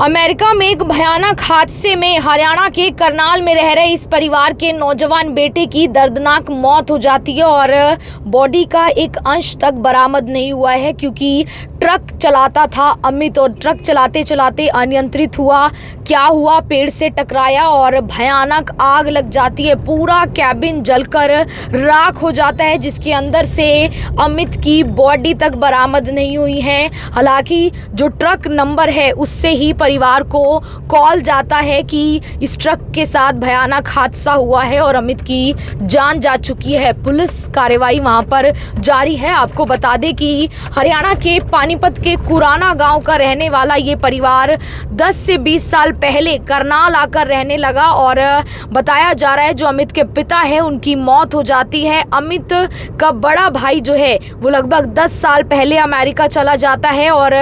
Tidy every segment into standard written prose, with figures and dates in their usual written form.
America में एक भयानक हादसे में हरियाणा के करनाल में रह रहे इस परिवार के नौजवान बेटे की दर्दनाक मौत हो जाती है और बॉडी का एक अंश तक बरामद नहीं हुआ है क्योंकि ट्रक चलाता था अमित और ट्रक चलाते चलाते अनियंत्रित हुआ। क्या हुआ, पेड़ से टकराया और भयानक आग लग जाती है। पूरा कैबिन जलकर राख हो जाता है जिसके अंदर से अमित की बॉडी तक बरामद नहीं हुई है। हालांकि जो ट्रक नंबर है उससे ही परिवार को कॉल जाता है कि इस ट्रक के साथ भयानक हादसा हुआ है और अमित की जान जा चुकी है। पुलिस कार्रवाई वहां पर जारी है। आपको बता दें कि हरियाणा के पानीपत के कुराना गांव का रहने वाला ये परिवार 10 से 20 साल पहले करनाल आकर रहने लगा और बताया जा रहा है जो अमित के पिता है उनकी मौत हो जाती है। अमित का बड़ा भाई जो है वो लगभग 10 साल पहले अमेरिका चला जाता है और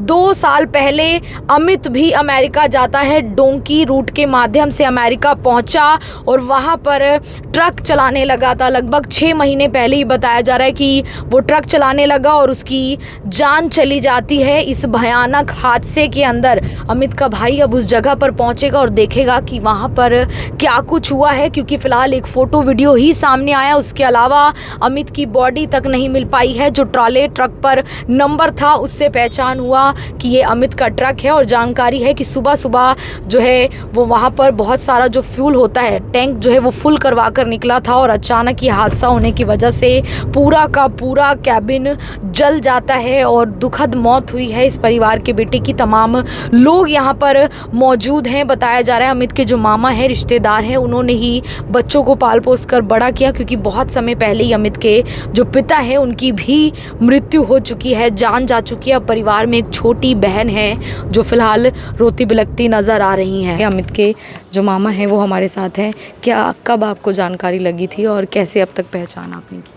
2 साल पहले अमित भी अमेरिका जाता है। डोंकी रूट के माध्यम से अमेरिका पहुंचा और वहां पर ट्रक चलाने लगा था। लगभग 6 महीने पहले ही बताया जा रहा है कि वो ट्रक चलाने लगा और उसकी जान चली जाती है इस भयानक हादसे के अंदर। अमित का भाई अब उस जगह पर पहुंचेगा और देखेगा कि वहां पर क्या कुछ हुआ है क्योंकि फिलहाल एक फ़ोटो वीडियो ही सामने आया। उसके अलावा अमित की बॉडी तक नहीं मिल पाई है। जो ट्रक पर नंबर था उससे पहचान हुआ कि ये अमित का ट्रक है और जानकारी है कि सुबह सुबह जो है वो वहाँ पर बहुत सारा जो फ्यूल होता है टैंक जो है वो फुल करवा कर निकला था और अचानक ये हादसा होने की वजह से पूरा का पूरा कैबिन जल जाता है और दुखद मौत हुई है इस परिवार के बेटे की। तमाम लोग यहाँ पर मौजूद हैं। बताया जा रहा है अमित के जो मामा हैं, रिश्तेदार हैं, उन्होंने ही बच्चों को पाल पोस कर बड़ा किया क्योंकि बहुत समय पहले ही अमित के जो पिता है उनकी भी मृत्यु हो चुकी है, जान जा चुकी है। अब परिवार में एक छोटी बहन है जो फिलहाल रोती बिलखती नज़र आ रही हैं। अमित के जो मामा हैं वो हमारे साथ हैं। क्या कब आपको जानकारी लगी थी और कैसे अब तक पहचान आपने की?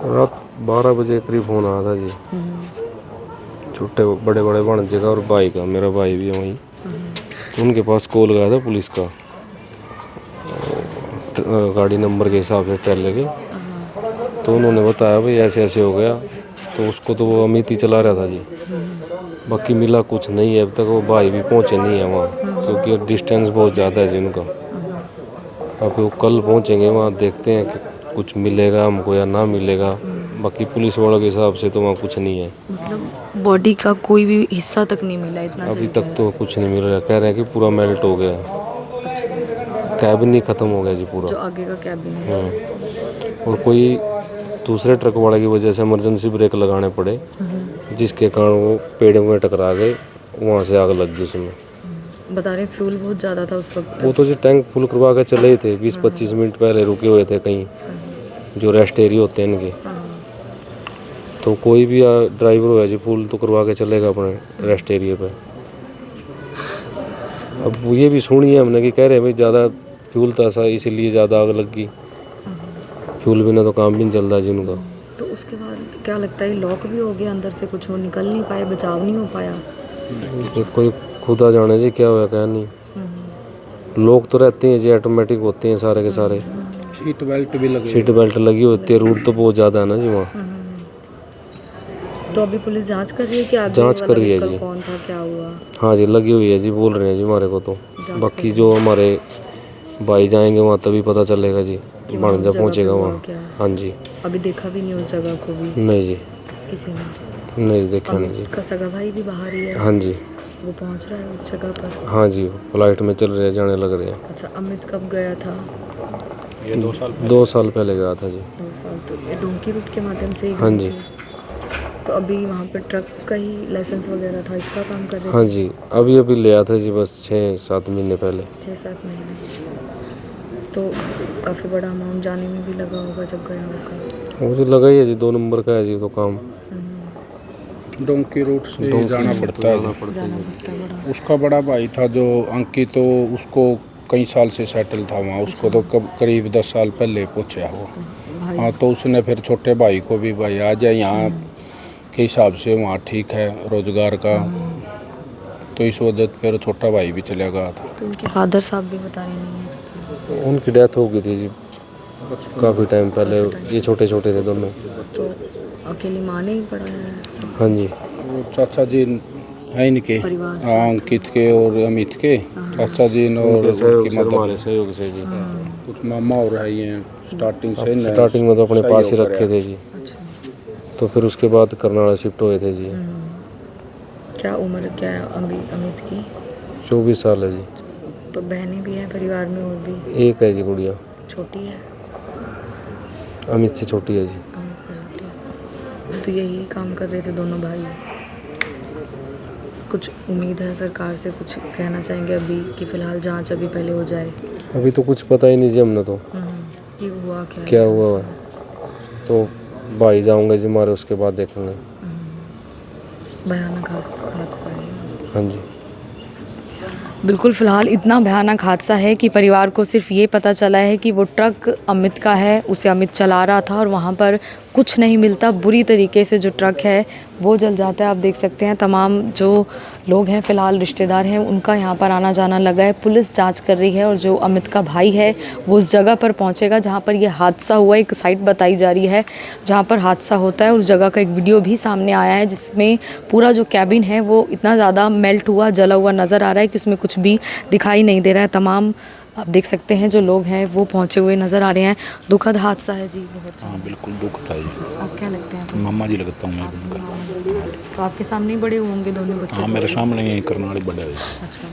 रात 12 बजे करीब फोन आया था जी। छोटे बड़े भांजे का और भाई का, मेरा भाई भी है वहीं, उनके पास कॉल गया था पुलिस का गाड़ी नंबर के हिसाब से ट्रेलर के। तो उन्होंने बताया भाई ऐसे ऐसे हो गया। तो उसको तो वो अमित ही चला रहा था जी। बाकी मिला कुछ नहीं है अभी तक। वो भाई भी पहुँचे नहीं है वहाँ क्योंकि डिस्टेंस बहुत ज़्यादा है जी उनका। अब वो कल पहुँचेंगे वहाँ, देखते हैं कि कुछ मिलेगा हमको या ना मिलेगा। बाकी पुलिस वालों के हिसाब से तो वहाँ कुछ नहीं है। मतलब बॉडी का कोई भी हिस्सा तक नहीं मिला इतना अभी तक तो कुछ नहीं मिल रहा। कह रहे हैं कि पूरा मेल्ट हो गया, कैबिन ही ख़त्म हो गया जी पूरा। जो आगे का कैबिन है। और कोई दूसरे ट्रक वाले की वजह से इमरजेंसी ब्रेक लगाने पड़े जिसके कारण वो पेड़ में टकरा गए, वहाँ से आग लग गई उसमें। बता रहे फ्यूल बहुत ज़्यादा था उस वक्त। वो तो जी टैंक फुल करवा के चले ही थे। 20-25 मिनट पहले रुके हुए थे कहीं जो रेस्ट एरिया होते हैं इनके। तो कोई भी ड्राइवर हो जी फुल तो करवा के चलेगा अपने रेस्ट एरिया पे। अब ये भी सुनी है हमने कि कह रहे हैं भाई ज़्यादा फ्यूल था सा इसीलिए ज़्यादा आग लग गई। फ्यूल बिना तो काम भी नहीं चलता जी उनका। तो उसके बाद क्या लगता है लॉक भी हो गया अंदर से, कुछ वो निकल नहीं पाए, बचाव नहीं हो पाया? कोई खुदा जाने जी क्या हुआ क्या नहीं। लोग तो रहते हैं जी, ऑटोमेटिक होते हैं सारे के सारे। सीट बेल्ट लगी होती है। रूट तो बहुत ज़्यादा है ना जी वहाँ। तो अभी पुलिस जांच कर रही है कि आगे जांच कर रही है जी। कौन था, क्या हुआ? हाँ जी लगी हुई है जी, बोल रहे हैं जी हमारे को तो। बाकी जो हमारे भाई जाएंगे वहाँ तभी पता चलेगा जी, भांजा पहुँचेगा वहाँ। हाँ जी। अभी देखा भी नहीं उस जगह को भी? नहीं जी, किसी ने नहीं देखा नहीं जी। का सगा भाई भी बाहर ही है? हाँ जी। वो पहुंच रहा है उस जगह पर? हाँ जी, फ्लाइट में चल रहे हैं, जाने लग रहे हैं। अच्छा, अमित कब गया था? ये 2 साल पहले गया था जी। 2 साल। तो ये डोंकी रूट के माध्यम से ही हाँ गए जी। थे। तो अभी वहाँ पर ट्रक का ही लाइसेंस वगैरह था, इसका काम कर रहे थे? हाँ जी, अभी लिया था जी, बस 6-7 महीने पहले। 6-7 महीने। तो काफ़ी बड़ा अमाउंट जाने में भी लगा होगा जब गया होगा? मुझे लगा ही है जी, 2 नंबर का है जी तो काम। डोंकी रूट से जाना पड़ता है। उसका बड़ा भाई था जो अंकित, तो उसको कई साल से सेटल था वहाँ। उसको तो करीब 10 साल पहले पहुँचा हुआ। हाँ, तो उसने फिर छोटे भाई को भी भाई आ जाए यहाँ के हिसाब से, वहाँ ठीक है रोजगार का, तो इस वजह से फिर छोटा भाई भी चला गया था। तो उनके फादर साहब भी बता रहे नहीं है? उनकी डेथ हो गई थी जी काफ़ी टाइम पहले। ये छोटे छोटे थे दोनों। तो अकेली माँ ने ही पढ़ाया है? हाँ जी। वो चाचा जी है इनके परिवार हाँ, अंकित के और अमित के चाचा जी और उनके सहयोग उनकी से, मदर हमारे सहयोग से जी। कुछ मामा और है ये स्टार्टिंग से न स्टार्टिंग में तो अपने पास ही सहयोग रखे थे जी, अच्छा, तो फिर उसके बाद करनाल शिफ्ट हुए थे जी। क्या उम्र क्या है अमित की? 24 साल है जी। तो बहनें भी हैं परिवार में और भी? एक है जी गुड़िया, छोटी है? अमित से छोटी है जी। अमित से छोटी है। तो यही काम कर रहे थे दोनों भाई? कुछ उम्मीद है सरकार से, कुछ कहना चाहेंगे अभी कि फ़िलहाल जांच अभी पहले हो जाए? अभी तो कुछ पता ही नहीं जी हमने तो कि हुआ क्या क्या है? हुआ है, तो भाई जाऊंगे जी मारे, उसके बाद देखेंगे। भयानक हादसा है। हाँ जी। बिल्कुल, फ़िलहाल इतना भयानक हादसा है कि परिवार को सिर्फ ये पता चला है कि वो ट्रक अमित का है, उसे अमित चला रहा था और वहाँ पर कुछ नहीं मिलता। बुरी तरीके से जो ट्रक है वो जल जाता है। आप देख सकते हैं तमाम जो लोग हैं, फ़िलहाल रिश्तेदार हैं, उनका यहाँ पर आना जाना लगा है। पुलिस जांच कर रही है और जो अमित का भाई है वो उस जगह पर पहुँचेगा जहाँ पर ये हादसा हुआ। एक साइट बताई जा रही है जहाँ पर हादसा होता है, उस जगह का एक वीडियो भी सामने आया है जिसमें पूरा जो कैबिन है वो इतना ज़्यादा मेल्ट हुआ, जला हुआ नज़र आ रहा है कि उसमें कुछ भी दिखाई नहीं दे रहा है। तमाम आप देख सकते हैं जो लोग हैं वो पहुंचे हुए नज़र आ रहे हैं। दुखद हादसा है जी, बहुत। हाँ बिल्कुल दुख था जी। आप क्या लगते हैं? मामा जी लगता हूँ मैं भी उनका। तो आपके सामने ही बड़े होंगे दोनों बच्चे? हाँ मेरे सामने ही करनाल बड़ा है। अच्छा,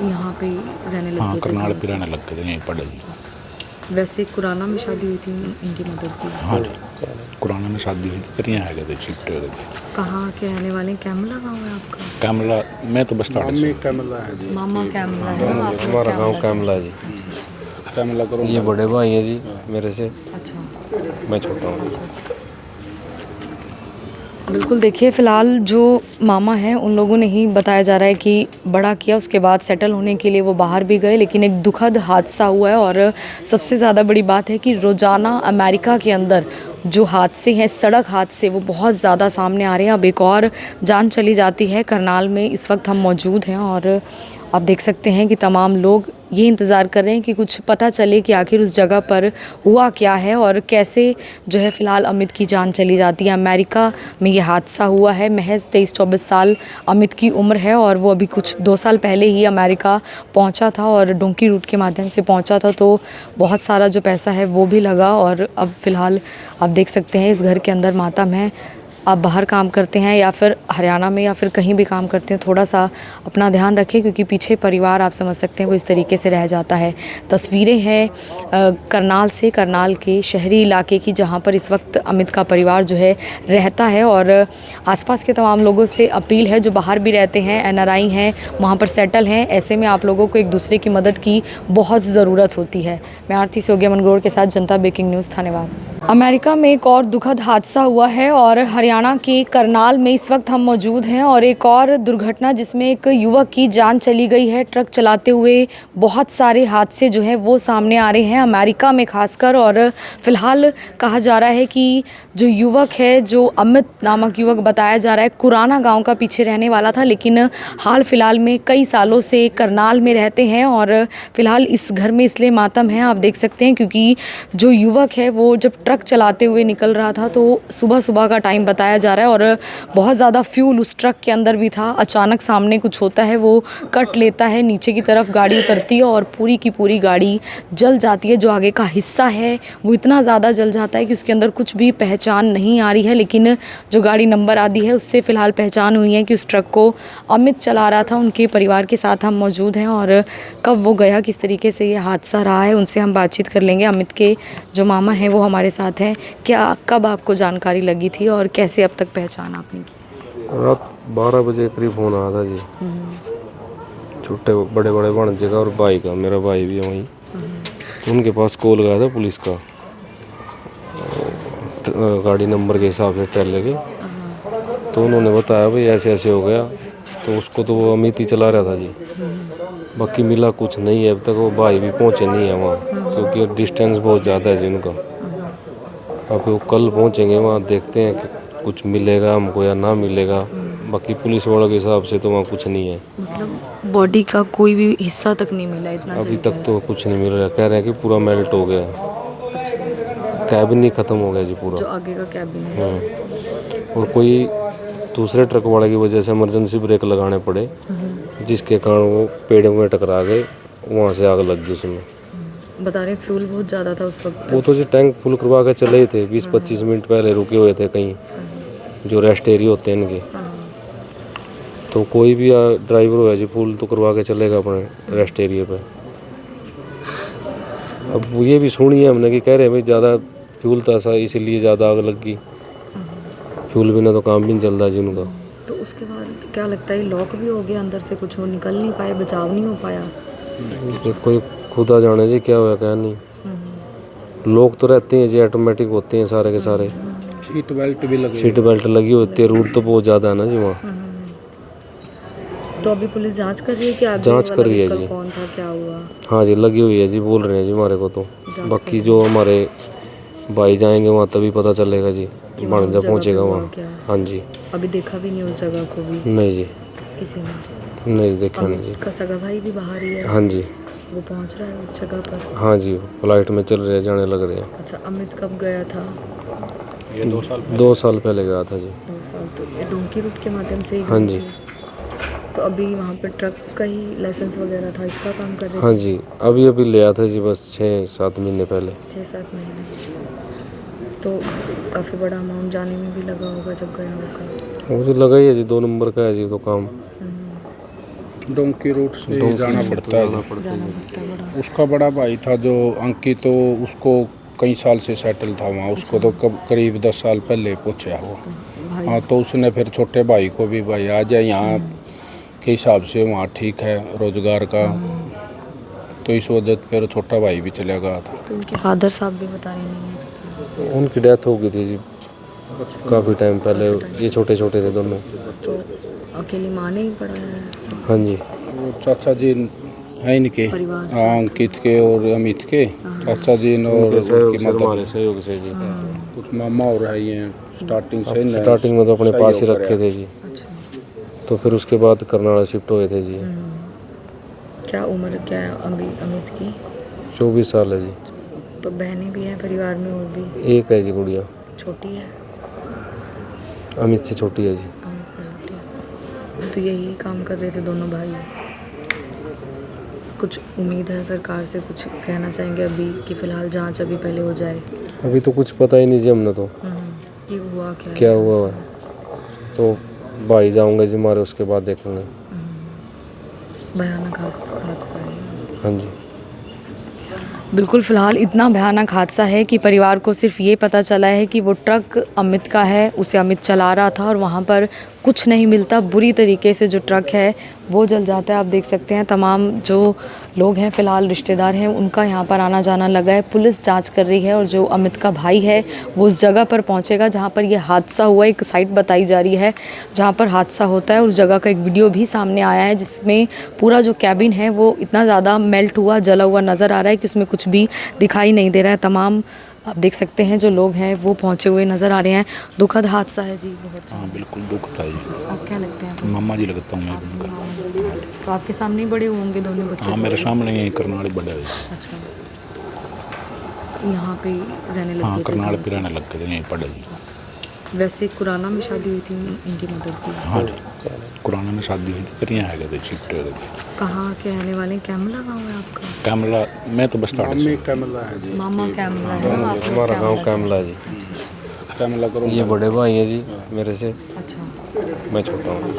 यहाँ पे रहने लगे हाँ थे? करनाल पे रहने लग गए यहीं पड़ा जी। वैसे कुराना में शादी हुई थी इनकी मदर की? हाँ जी कुराना में शादी हुई थी, फिर यहाँ है गए शिफ्ट हो गए थे। कहाँ के रहने वाले? कैमला गाँव है आपका? कैमला मैं तो बस स्टार्ट मम्मी कैमला है जी, मामा कैमला है ना? आप लोग हमारा गांव कैमला? कैमला जी। कैमला करो। ये बड़े भाई हैं जी मेरे से, अच्छा, मैं छोटा हूँ। बिल्कुल। देखिए, फ़िलहाल जो मामा हैं उन लोगों ने ही बताया जा रहा है कि बड़ा किया, उसके बाद सेटल होने के लिए वो बाहर भी गए, लेकिन एक दुखद हादसा हुआ है। और सबसे ज़्यादा बड़ी बात है कि रोज़ाना अमेरिका के अंदर जो हादसे हैं, सड़क हादसे, वो बहुत ज़्यादा सामने आ रहे हैं। अब एक और जान चली जाती है करनाल में। इस वक्त हम मौजूद हैं और आप देख सकते हैं कि तमाम लोग ये इंतज़ार कर रहे हैं कि कुछ पता चले कि आखिर उस जगह पर हुआ क्या है और कैसे जो है फ़िलहाल अमित की जान चली जाती है। अमेरिका में ये हादसा हुआ है। महज 23-24 साल अमित की उम्र है और वो अभी कुछ 2 साल पहले ही अमेरिका पहुंचा था और डोंकी रूट के माध्यम से पहुंचा था, तो बहुत सारा जो पैसा है वो भी लगा। और अब फ़िलहाल आप देख सकते हैं इस घर के अंदर मातम है। आप बाहर काम करते हैं या फिर हरियाणा में या फिर कहीं भी काम करते हैं, थोड़ा सा अपना ध्यान रखें क्योंकि पीछे परिवार आप समझ सकते हैं वो इस तरीके से रह जाता है। तस्वीरें हैं करनाल से, करनाल के शहरी इलाके की, जहां पर इस वक्त अमित का परिवार जो है रहता है। और आसपास के तमाम लोगों से अपील है जो बाहर भी रहते हैं, NRI हैं, वहाँ पर सेटल हैं, ऐसे में आप लोगों को एक दूसरे की मदद की बहुत ज़रूरत होती है। मैं आरती सोगिया मनगोड़ के साथ जनता ब्रेकिंग न्यूज़, धन्यवाद। अमेरिका में एक और दुखद हादसा हुआ है और हरियाणा के करनाल में इस वक्त हम मौजूद हैं और एक और दुर्घटना जिसमें एक युवक की जान चली गई है। ट्रक चलाते हुए बहुत सारे हादसे जो हैं वो सामने आ रहे हैं अमेरिका में खासकर। और फिलहाल कहा जा रहा है कि जो युवक है, जो अमित नामक युवक बताया जा रहा है, कुराना गांव का पीछे रहने वाला था, लेकिन हाल फिलहाल में कई सालों से करनाल में रहते हैं और फिलहाल इस घर में इसलिए मातम है, आप देख सकते हैं, क्योंकि जो युवक है वो जब ट्रक चलाते हुए निकल रहा था तो सुबह सुबह का टाइम बताया जा रहा है और बहुत ज़्यादा फ्यूल उस ट्रक के अंदर भी था। अचानक सामने कुछ होता है, वो कट लेता है, नीचे की तरफ गाड़ी उतरती है और पूरी की पूरी गाड़ी जल जाती है। जो आगे का हिस्सा है वो इतना ज़्यादा जल जाता है कि उसके अंदर कुछ भी पहचान नहीं आ रही है, लेकिन जो गाड़ी नंबर आदि है उससे फ़िलहाल पहचान हुई है कि उस ट्रक को अमित चला रहा था। उनके परिवार के साथ हम मौजूद हैं और कब वो गया, किस तरीके से ये हादसा रहा है, उनसे हम बातचीत कर लेंगे। अमित के जो मामा हैं वो हमारे साथ हैं। क्या, कब आपको जानकारी लगी थी और कैसे अब तक पहचान आपने की? रात 12 बजे करीब फोन आया था जी, छोटे बड़े बड़े भांजे का और भाई का, मेरा भाई भी है वहीं, तो उनके पास कॉल गया था पुलिस का, गाड़ी नंबर के हिसाब से ट्रेलर के, तो उन्होंने बताया भाई ऐसे ऐसे हो गया, तो उसको तो वो अमित ही चला रहा था जी। बाकी मिला कुछ नहीं है अभी तक, वो भाई भी पहुँचे नहीं है वहाँ क्योंकि डिस्टेंस बहुत ज़्यादा है जी उनका। अब वो कल पहुँचेंगे वहाँ, देखते हैं कि कुछ मिलेगा हमको या ना मिलेगा। बाकी पुलिस वालों के हिसाब से तो वहाँ कुछ नहीं है, मतलब बॉडी का कोई भी हिस्सा तक नहीं मिला इतना अभी तक तो कुछ नहीं मिल रहा। कह रहे हैं कि पूरा मेल्ट हो गया, कैबिन ही ख़त्म हो गया जी पूरा। जो आगे का कैबिन है। और कोई दूसरे ट्रक वाले की वजह से इमरजेंसी ब्रेक लगाने पड़े, जिसके कारण वो पेड़ में टकरा गए, वहाँ से आग लग गई उसमें। बता रहे हैं फ्यूल बहुत ज़्यादा था उस वक्त। वो तो जी टैंक फुल करवा के चले ही थे, 20-25 मिनट पहले रुके हुए थे कहीं, जो रेस्ट एरिया होते हैं इनके। तो कोई भी ड्राइवर हो जी फुल तो करवा के चलेगा अपने रेस्ट एरिया पे। अब ये भी सुनी है हमने कि कह रहे हैं भाई ज़्यादा फ्यूल था सा, इसीलिए ज़्यादा आग लग गई। फ्यूल बिना तो काम भी नहीं चलता जी उनका। तो उसके बाद क्या लगता है लॉक भी हो गया अंदर से, कुछ वो निकल नहीं पाए, बचाव नहीं हो पाया? कोई खुदा जाने जी क्या हुआ क्या नहीं। लोग तो रहते हैं जी, ऑटोमेटिक होते हैं सारे के सारे। सीट बेल्ट भी लगी, सीट बेल्ट लगी होती है, रूट तो बहुत ज़्यादा है ना जी वहाँ। तो अभी पुलिस जांच कर रही है कि आगे जांच वाला कर रही है व्हीकल जी। कौन था, क्या हुआ? हाँ जी लगी हुई है जी, बोल रहे हैं जी हमारे को तो। बाकी जो हमारे भाई जाएंगे वहाँ तभी पता चलेगा जी, भाणजा पहुँचेगा वहाँ। हाँ जी। अभी देखा भी नहीं उस जगह को भी नहीं जी, किसी ने? नहीं देखा नहीं जी। का सगा भाई भी बाहर ही है, हाँ जी, वो पहुंच रहा है उस जगह पर? हाँ जी, फ्लाइट में चल रहे हैं, जाने लग रहे हैं। अच्छा, अमित कब गया था? ये 2 साल पहले गया था जी। 2 साल। तो ये डोंकी रूट के माध्यम से ही हाँ गए जी। थे। तो अभी वहाँ पर ट्रक का ही लाइसेंस वगैरह था, इसका काम कर रहे हाँ थे? जी, अभी लिया था जी, बस 6-7 महीने पहले। 6-7 महीने। तो काफ़ी बड़ा अमाउंट जाने में भी लगा होगा जब गया होगा? मुझे लगा ही है जी, 2 नंबर का है जी तो काम। डोंकी रूट से ही जाना पड़ता है जी। जाना पड़ता है बड़ा। उसका बड़ा भाई था जो अंकित, तो उसको कई साल से सेटल था वहाँ, उसको तो करीब 10 साल पहले पहुँचा हुआ। भाई हाँ, तो उसने फिर छोटे भाई को भी, भाई आ जाए यहाँ के हिसाब से, वहाँ ठीक है रोजगार का, तो इस वजह से फिर छोटा भाई भी चला गया था। तो इनके फादर साहब भी बता रहे नहीं है? उनकी डेथ हो गई थी जी काफ़ी टाइम पहले, ये छोटे छोटे थे दोनों। तो अकेली माँ ने ही पढ़ा है हाँ जी। वो चाचा जी हैं इनके, परिवार से? हाँ, अंकित के और अमित के चाचा जी और उनकी हमारे सहयोग से जी। कुछ मामा और है ये स्टार्टिंग से ही स्टार्टिंग में तो अपने पास ही रखे थे जी, अच्छा। तो फिर उसके बाद करनाल शिफ्ट हुए थे जी। क्या उम्र क्या है अमित की? 24 साल है जी। तो बहनें भी हैं परिवार में और भी? एक है जी गुड़िया, छोटी है? अमित से छोटी है जी। अमित से छोटी है। तो यही काम कर रहे थे दोनों भाई? कुछ उम्मीद है सरकार से, कुछ कहना चाहेंगे अभी कि फ़िलहाल जांच अभी पहले हो जाए? अभी तो कुछ पता ही नहीं जी हमने तो कि हुआ क्या हुआ है। तो भाई जाऊंगे जी हमारे, उसके बाद देखेंगे। भयानक हादसा है। हाँ जी। बिल्कुल, फ़िलहाल इतना भयानक हादसा है कि परिवार को सिर्फ ये पता चला है कि वो ट्रक अमित का है, उसे अमित चला रहा था और वहाँ पर कुछ नहीं मिलता, बुरी तरीके से जो ट्रक है वो जल जाता है। आप देख सकते हैं तमाम जो लोग हैं फ़िलहाल रिश्तेदार हैं उनका यहाँ पर आना जाना लगा है। पुलिस जांच कर रही है और जो अमित का भाई है वो उस जगह पर पहुँचेगा जहाँ पर ये हादसा हुआ। एक साइट बताई जा रही है जहाँ पर हादसा होता है, उस जगह का एक वीडियो भी सामने आया है जिसमें पूरा जो कैबिन है वो इतना ज़्यादा मेल्ट हुआ, जला हुआ नज़र आ रहा है कि उसमें कुछ भी दिखाई नहीं दे रहा है। तमाम आप देख सकते हैं जो लोग हैं वो पहुंचे हुए नज़र आ रहे हैं। दुखद हादसा है जी बहुत। हाँ बिल्कुल दुख था जी। आप क्या लगते हैं? मामा जी लगता हूँ मैं उनका। तो आपके सामने ही बड़े होंगे दोनों बच्चे? हाँ मेरे सामने ही करनाल बड़ा है। अच्छा, यहाँ पे रहने लग हाँ गए थे? करनाल पे रहने लग गए थे, यहीं पड़ा जी। वैसे कुराना में शादी हुई थी इनकी मदर की? हाँ जी कुराना में शादी हुई थी, फिर यहाँ आ गए थे शिफ्ट हो गए थे। कहाँ के रहने वाले? कैमला गाँव है आपका? कैमला मैं तो बस मम्मी कैमला है जी, मामा कैमला है ना? आप लोग हमारा गांव कैमला? कैमला जी। कैमला करो। ये बड़े भाई हैं जी मेरे से, अच्छा, मैं छोटा हूँ।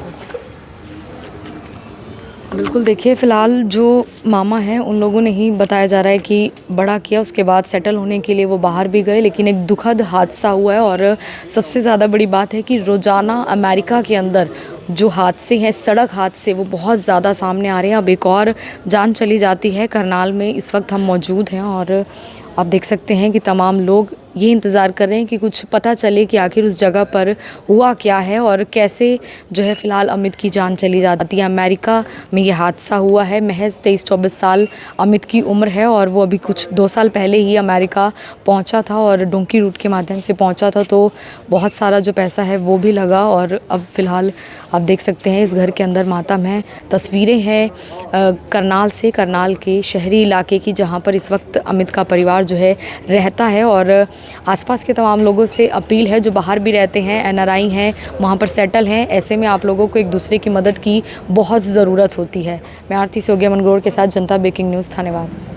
बिल्कुल। देखिए फ़िलहाल जो मामा हैं उन लोगों ने ही बताया जा रहा है कि बड़ा किया, उसके बाद सेटल होने के लिए वो बाहर भी गए, लेकिन एक दुखद हादसा हुआ है। और सबसे ज़्यादा बड़ी बात है कि रोज़ाना अमेरिका के अंदर जो हादसे हैं, सड़क हादसे, वो बहुत ज़्यादा सामने आ रहे हैं। अब एक और जान चली जाती है करनाल में, इस वक्त हम मौजूद हैं और आप देख सकते हैं कि तमाम लोग ये इंतज़ार कर रहे हैं कि कुछ पता चले कि आखिर उस जगह पर हुआ क्या है और कैसे जो है फ़िलहाल अमित की जान चली जाती है। अमेरिका में ये हादसा हुआ है। महज 23-24 साल अमित की उम्र है और वो अभी कुछ 2 साल पहले ही अमेरिका पहुंचा था और डोंकी रूट के माध्यम से पहुंचा था, तो बहुत सारा जो पैसा है वो भी लगा। और अब फ़िलहाल आप देख सकते हैं इस घर के अंदर मातम है। तस्वीरें हैं करनाल से, करनाल के शहरी इलाके की, जहाँ पर इस वक्त अमित का परिवार जो है रहता है। और आसपास के तमाम लोगों से अपील है जो बाहर भी रहते हैं, NRI हैं, वहाँ पर सेटल हैं, ऐसे में आप लोगों को एक दूसरे की मदद की बहुत ज़रूरत होती है। मैं आरती सोगिया मनगोड़ के साथ जनता ब्रेकिंग न्यूज़, धन्यवाद।